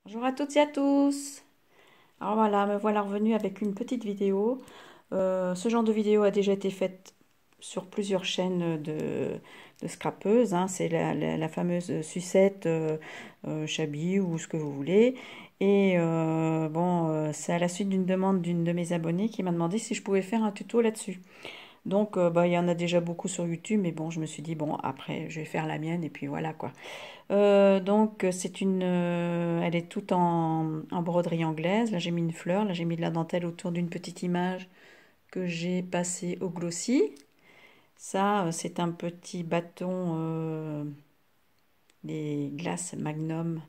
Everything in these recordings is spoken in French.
Bonjour à toutes et à tous. Alors voilà, me voilà revenue avec une petite vidéo. Ce genre de vidéo a déjà été faite sur plusieurs chaînes de scrapeuses, hein. C'est la fameuse sucette Chabi ou ce que vous voulez. Et bon, c'est à la suite d'une demande d'une de mes abonnées qui m'a demandé si je pouvais faire un tuto là-dessus. Donc, bah, il y en a déjà beaucoup sur YouTube, mais bon, je me suis dit, bon, après, je vais faire la mienne, et puis voilà, quoi. Donc, elle est toute en broderie anglaise. Là, j'ai mis une fleur, là, j'ai mis de la dentelle autour d'une petite image que j'ai passée au glossy. Ça, c'est un petit bâton des glaces Magnum,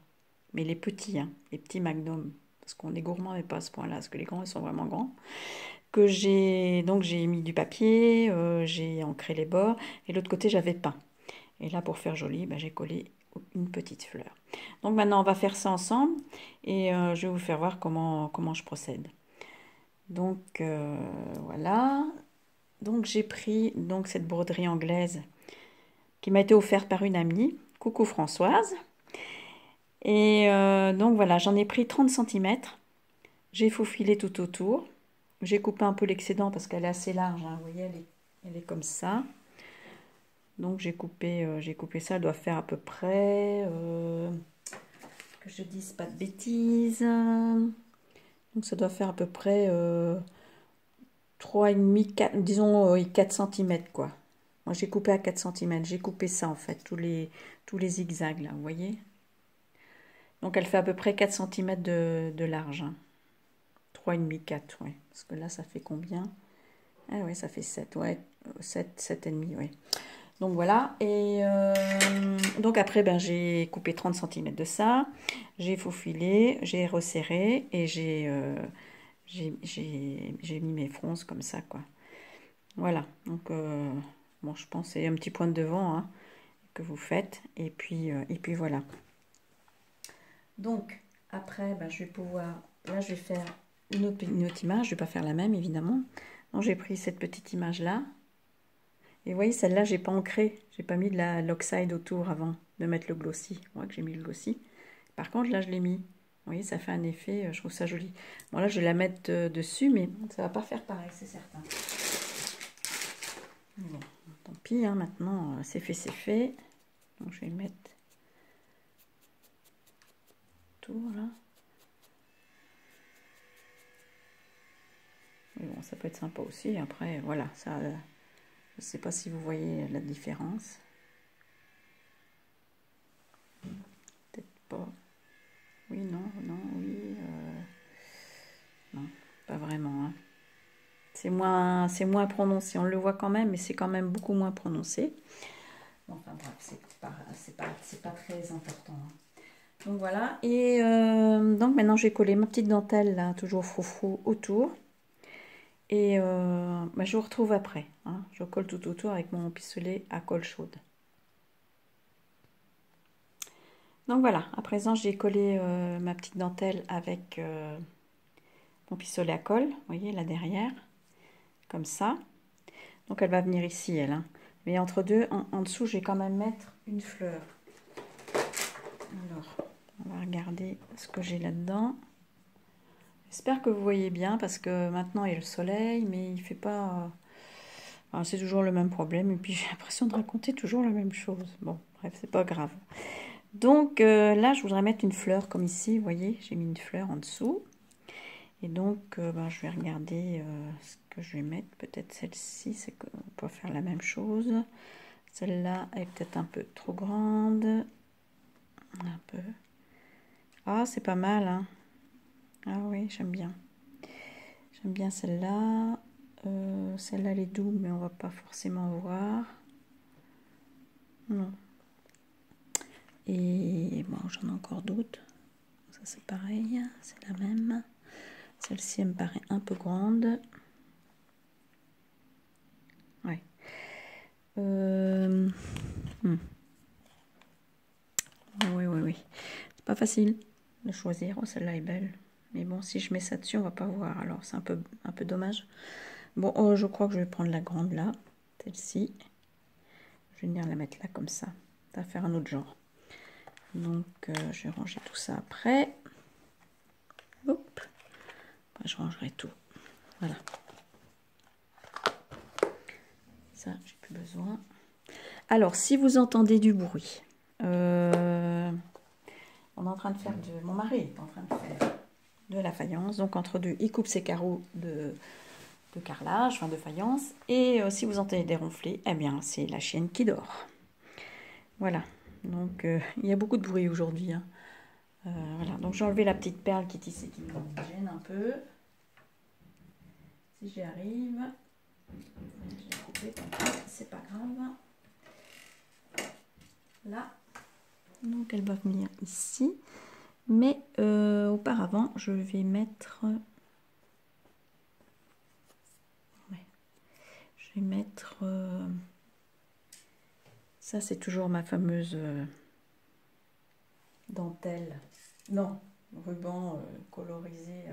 mais les petits, hein, les petits Magnum, parce qu'on est gourmand, mais pas à ce point-là, parce que les grands, ils sont vraiment grands. Donc j'ai mis du papier, j'ai ancré les bords, et l'autre côté j'avais peint. Et là pour faire joli, ben, j'ai collé une petite fleur. Donc maintenant on va faire ça ensemble et je vais vous faire voir comment je procède. Donc voilà. Donc j'ai pris donc cette broderie anglaise qui m'a été offerte par une amie. Coucou Françoise. Et donc voilà, j'en ai pris 30 cm. J'ai faufilé tout autour. J'ai coupé un peu l'excédent parce qu'elle est assez large, hein. Vous voyez, elle est comme ça. Donc j'ai coupé ça, elle doit faire à peu près, que je dise pas de bêtises. Donc ça doit faire à peu près 3,5, 4, disons 4 cm quoi. Moi j'ai coupé à 4 cm, j'ai coupé ça en fait, tous les zigzags là, vous voyez. Donc elle fait à peu près 4 cm de large, hein. 3,5, 4, ouais. Parce que là ça fait combien? Ah ouais, ça fait 7, ouais, 7,5, ouais. Donc voilà, et donc après ben, j'ai coupé 30 cm de ça, j'ai faufilé, j'ai resserré et j'ai mis mes fronces comme ça quoi. Voilà, donc bon je pense c'est un petit point de devant, hein, que vous faites et puis voilà. Donc après ben, je vais pouvoir, là je vais faire une autre image, je ne vais pas faire la même évidemment. Donc j'ai pris cette petite image là. Et vous voyez, celle-là, j'ai pas ancré. J'ai pas mis de l'oxide autour avant de mettre le glossy. On voit que j'ai mis le glossy. Par contre, là, je l'ai mis. Vous voyez, ça fait un effet, je trouve ça joli. Bon, là, je vais la mettre dessus, mais ça va pas faire pareil, c'est certain. Bon, tant pis, hein, maintenant, c'est fait, c'est fait. Donc, je vais le mettre autour, là. Mais bon, ça peut être sympa aussi. Après, voilà, ça... je sais pas si vous voyez la différence. Peut-être pas. Oui, non, non, oui. Non, pas vraiment, hein. C'est moins prononcé. On le voit quand même, mais c'est quand même beaucoup moins prononcé. Enfin bref, c'est pas très important, hein. Donc voilà. Et donc maintenant, j'ai collé ma petite dentelle, là, toujours froufrou, autour. Et bah, je vous retrouve après, hein. Je colle tout autour avec mon pistolet à colle chaude. Donc voilà, à présent, j'ai collé ma petite dentelle avec mon pistolet à colle. Vous voyez, là derrière. Comme ça. Donc elle va venir ici, elle, hein. Mais entre deux, en dessous, je vais quand même mettre une fleur. Alors, on va regarder ce que j'ai là-dedans. J'espère que vous voyez bien, parce que maintenant, il y a le soleil, mais il fait pas... Enfin, c'est toujours le même problème, et puis j'ai l'impression de raconter toujours la même chose. Bon, bref, c'est pas grave. Donc là, je voudrais mettre une fleur, comme ici, vous voyez, j'ai mis une fleur en dessous. Et donc, ben, je vais regarder ce que je vais mettre. Peut-être celle-ci, c'est qu'on peut faire la même chose. Celle-là est peut-être un peu trop grande. Un peu. Ah, c'est pas mal, hein. Ah oui, j'aime bien. J'aime bien celle-là. Celle-là, elle est double, mais on va pas forcément voir. Non. Et bon, j'en ai encore d'autres. Ça, c'est pareil. C'est la même. Celle-ci, elle me paraît un peu grande. Ouais. Oui. C'est pas facile de choisir. Oh, celle-là est belle. Mais bon, si je mets ça dessus, on va pas voir. Alors, c'est un peu dommage. Bon, oh, je crois que je vais prendre la grande là. Celle-ci. Je vais venir la mettre là comme ça. Ça va faire un autre genre. Donc, je vais ranger tout ça après. je rangerai tout. Voilà. Ça, j'ai plus besoin. Alors, si vous entendez du bruit, on est en train de faire mon mari est en train de faire de la faïence. Donc, entre deux, il coupe ses carreaux de carrelage, enfin de faïence. Et si vous entendez des ronflets, eh bien, c'est la chienne qui dort. Voilà. Donc, il y a beaucoup de bruit aujourd'hui. Hein. Voilà. Donc, j'ai enlevé la petite perle qui est ici, qui me gêne un peu. Si j'y arrive, je vais couper, c'est pas grave. Là. Donc, elle va venir ici. Mais auparavant, je vais mettre... Je vais mettre... ça, c'est toujours ma fameuse dentelle. Non, ruban colorisé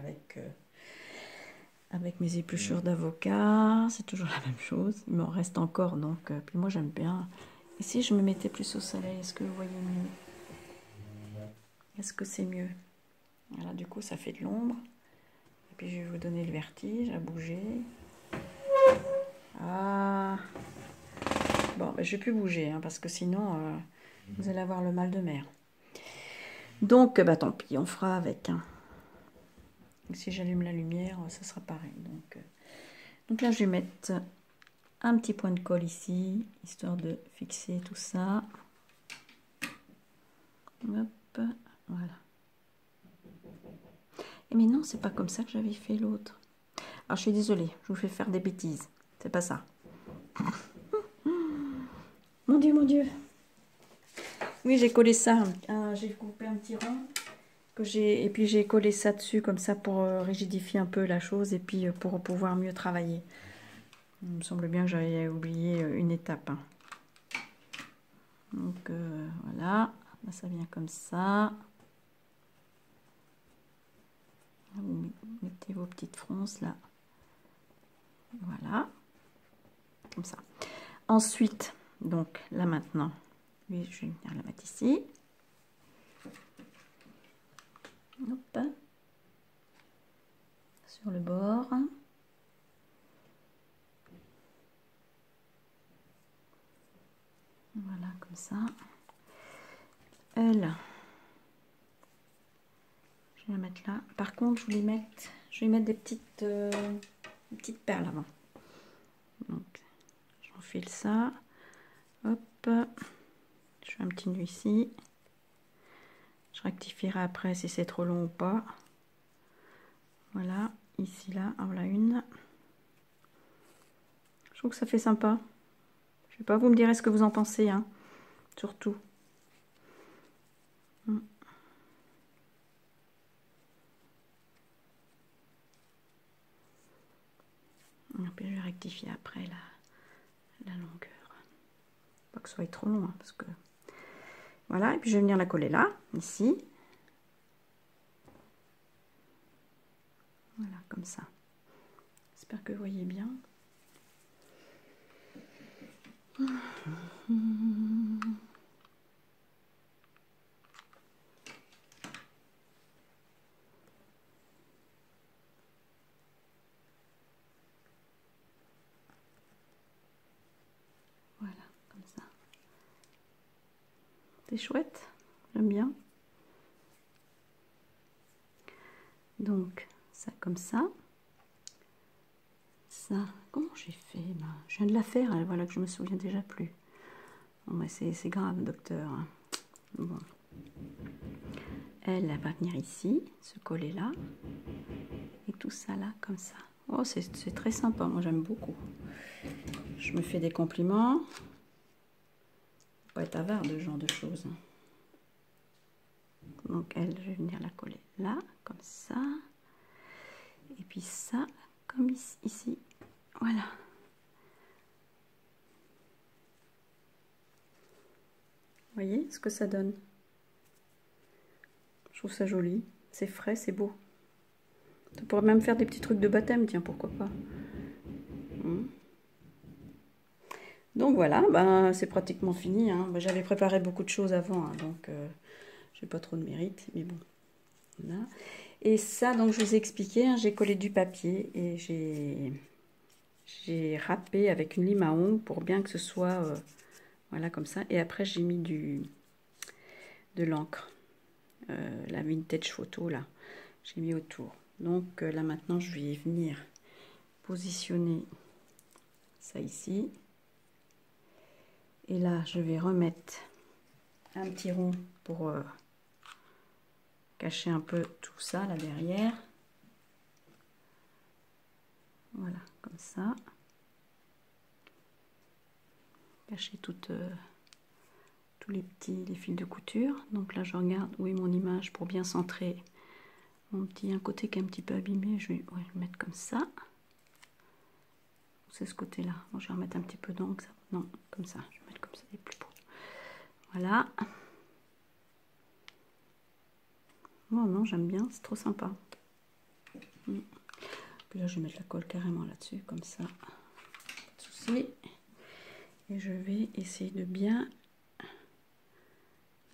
avec mes épluchures d'avocat. C'est toujours la même chose. Il m'en reste encore, donc... puis moi, j'aime bien. Et si je me mettais plus au soleil, est-ce que vous voyez mieux? Est-ce que c'est mieux? Voilà, du coup, ça fait de l'ombre. Et puis, je vais vous donner le vertige à bouger. Ah. Bon, ben, je ne vais plus bouger, hein, parce que sinon, vous allez avoir le mal de mer. Donc, bah, tant pis, on fera avec. Hein. Si j'allume la lumière, ça sera pareil. Donc là, je vais mettre un petit point de colle ici, histoire de fixer tout ça. Hop, voilà. Mais non, c'est pas comme ça que j'avais fait l'autre. Alors, je suis désolée, je vous fais faire des bêtises. C'est pas ça. Mon Dieu, mon Dieu. Oui, j'ai collé ça. J'ai coupé un petit rond. Et puis, j'ai collé ça dessus, comme ça, pour rigidifier un peu la chose. Et puis, pour pouvoir mieux travailler. Il me semble bien que j'avais oublié une étape. Hein. Donc, voilà. Là, ça vient comme ça. Vous mettez vos petites fronces là. Voilà. Comme ça. Ensuite, donc là maintenant, oui, je vais venir la mettre ici. Hop. Sur le bord. Voilà, comme ça. Elle, je vais la mettre là. Par contre, je vais mettre des petites perles avant. Donc, j'enfile ça. Hop. Je fais un petit nœud ici. Je rectifierai après si c'est trop long ou pas. Voilà, ici, là, en voilà une. Je trouve que ça fait sympa. Je sais pas, vous me direz ce que vous en pensez, hein. Surtout. Et puis je vais rectifier après la longueur. Pas que ce soit trop long, hein, parce que... Voilà, et puis je vais venir la coller là, ici. Voilà, comme ça. J'espère que vous voyez bien. Voilà, comme ça. C'est chouette, j'aime bien. Donc, ça comme ça. Ça, comment j'ai fait? Ben, je viens de la faire, voilà que je me souviens déjà plus. Bon, ben, c'est grave, docteur. Bon. Elle va venir ici, se coller là. Et tout ça là, comme ça. Oh, c'est très sympa, moi j'aime beaucoup. Je me fais des compliments. Faut pas être avare de ce genre de choses. Donc elle, je vais venir la coller là, comme ça. Et puis ça, comme ici. Voilà. Vous voyez ce que ça donne? Je trouve ça joli. C'est frais, c'est beau. Ça pourrait même faire des petits trucs de baptême, tiens, pourquoi pas. Donc voilà, ben, c'est pratiquement fini. Hein. Ben, j'avais préparé beaucoup de choses avant, hein, donc j'ai pas trop de mérite, mais bon. Voilà. Et ça, donc je vous ai expliqué, hein, j'ai collé du papier et j'ai râpé avec une lime à ongles pour bien que ce soit voilà comme ça. Et après j'ai mis de l'encre, la vintage photo là, j'ai mis autour. Donc là maintenant je vais venir positionner ça ici. Et là je vais remettre un petit rond pour cacher un peu tout ça là derrière. Voilà, comme ça. Cacher tous les fils de couture. Donc là, je regarde où est mon image pour bien centrer mon petit un côté qui est un petit peu abîmé. Je vais le mettre comme ça. C'est ce côté-là. Bon, je vais remettre un petit peu d'encre. Non, comme ça. Je vais mettre comme ça, il est plus beau. Voilà. Oh non, j'aime bien. C'est trop sympa. Puis là, je vais mettre la colle carrément là-dessus, comme ça. Pas de souci. Et je vais essayer de bien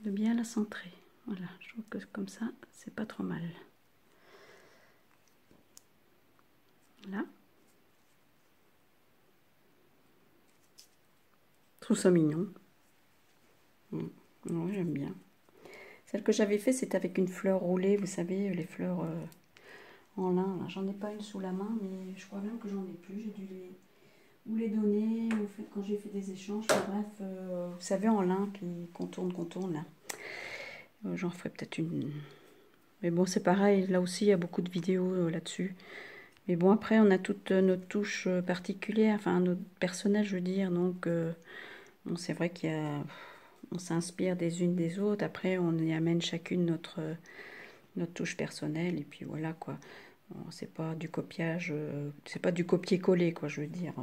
la centrer. Voilà, je trouve que comme ça, c'est pas trop mal. Voilà. Je trouve ça mignon. Oui, j'aime bien. Celle que j'avais fait, c'était avec une fleur roulée, vous savez, les fleurs en lin. J'en ai pas une sous la main, mais je crois même que j'en ai plus. J'ai dû les donner quand j'ai fait des échanges. Bref, vous savez, en lin qui contourne là. J'en ferai peut-être une. Mais bon, c'est pareil, là aussi, il y a beaucoup de vidéos là-dessus. Mais bon, après, on a toute notre touche particulière, enfin, notre personnel, je veux dire. Donc, bon, c'est vrai qu'il y a... On s'inspire des unes des autres. Après, on y amène chacune notre touche personnelle. Et puis, voilà, quoi. Bon, c'est pas du copiage, c'est pas du copier-coller, quoi, je veux dire.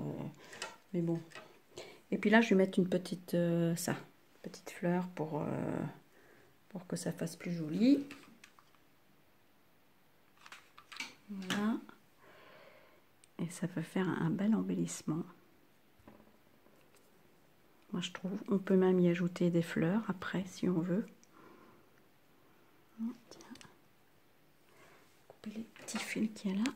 Mais bon. Et puis là, je vais mettre une petite, petite fleur pour que ça fasse plus joli. Voilà. Et ça peut faire un bel embellissement. Moi, je trouve. On peut même y ajouter des fleurs après, si on veut. Tiens. Couper les petits fils qu'il y a là.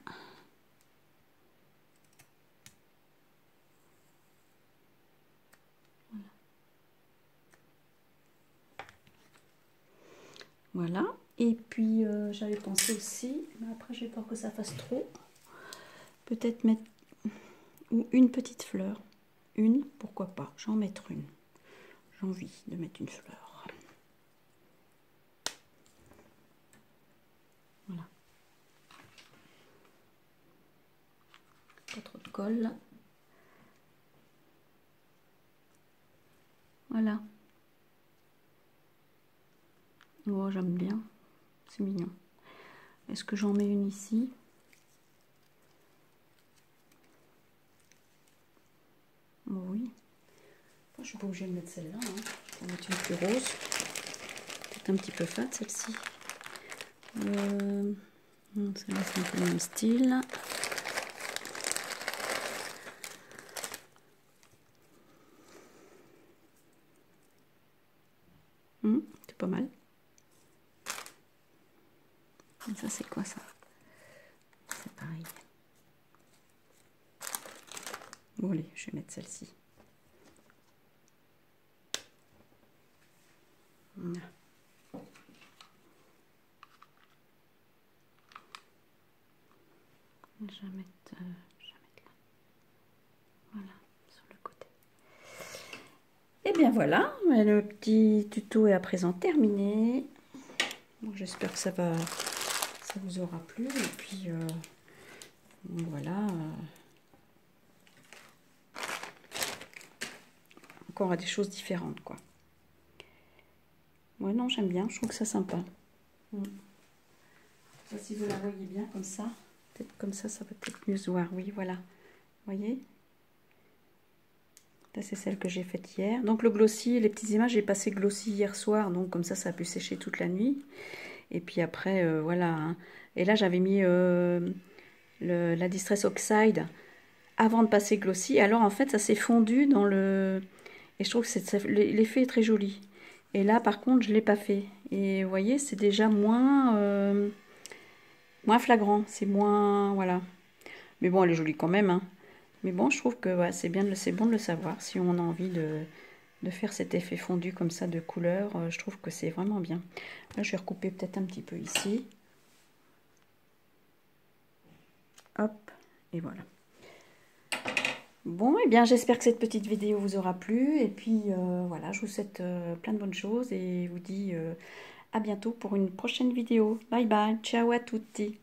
Voilà. Et puis, j'avais pensé aussi, mais après, j'ai peur que ça fasse trop. Peut-être mettre une petite fleur. Une, pourquoi pas. J'en mettre une. J'ai envie de mettre une fleur. Voilà. Pas trop de colle. Voilà. Oh, j'aime bien. C'est mignon. Est-ce que j'en mets une ici? Oui. Enfin, je suis pas obligée de mettre celle-là. Hein. Je vais mettre une plus rose. Peut-être un petit peu fade celle-ci. Celle-là, c'est un peu le même style. C'est pas mal. Et ça, c'est quoi ça? C'est pareil. Bon, allez, je vais mettre celle-ci. Voilà. Je vais mettre là. Voilà, sur le côté. Et bien voilà, le petit tuto est à présent terminé. Bon, j'espère que ça vous aura plu. Et puis voilà. Encore à des choses différentes, quoi. Ouais, non, j'aime bien. Je trouve que c'est sympa. Ça, si vous la voyez bien comme ça, peut-être comme ça va peut-être mieux se voir. Oui, voilà. Vous voyez? Ça, c'est celle que j'ai faite hier. Donc, le glossy, les petites images, j'ai passé glossy hier soir. Donc, comme ça a pu sécher toute la nuit. Et puis après, voilà. Hein. Et là, j'avais mis la Distress Oxide avant de passer glossy. Alors, en fait, ça s'est fondu dans le... Et je trouve que l'effet est très joli. Et là, par contre, je ne l'ai pas fait. Et vous voyez, c'est déjà moins... moins flagrant, c'est moins, voilà. Mais bon, elle est jolie quand même, hein. Mais bon, je trouve que ouais, c'est bien, c'est bon de le savoir. Si on a envie de faire cet effet fondu comme ça de couleur, je trouve que c'est vraiment bien. Là, je vais recouper peut-être un petit peu ici. Hop, et voilà. Bon, et bien j'espère que cette petite vidéo vous aura plu. Et puis voilà, je vous souhaite plein de bonnes choses et vous dis à bientôt pour une prochaine vidéo. Bye bye, ciao à tutti.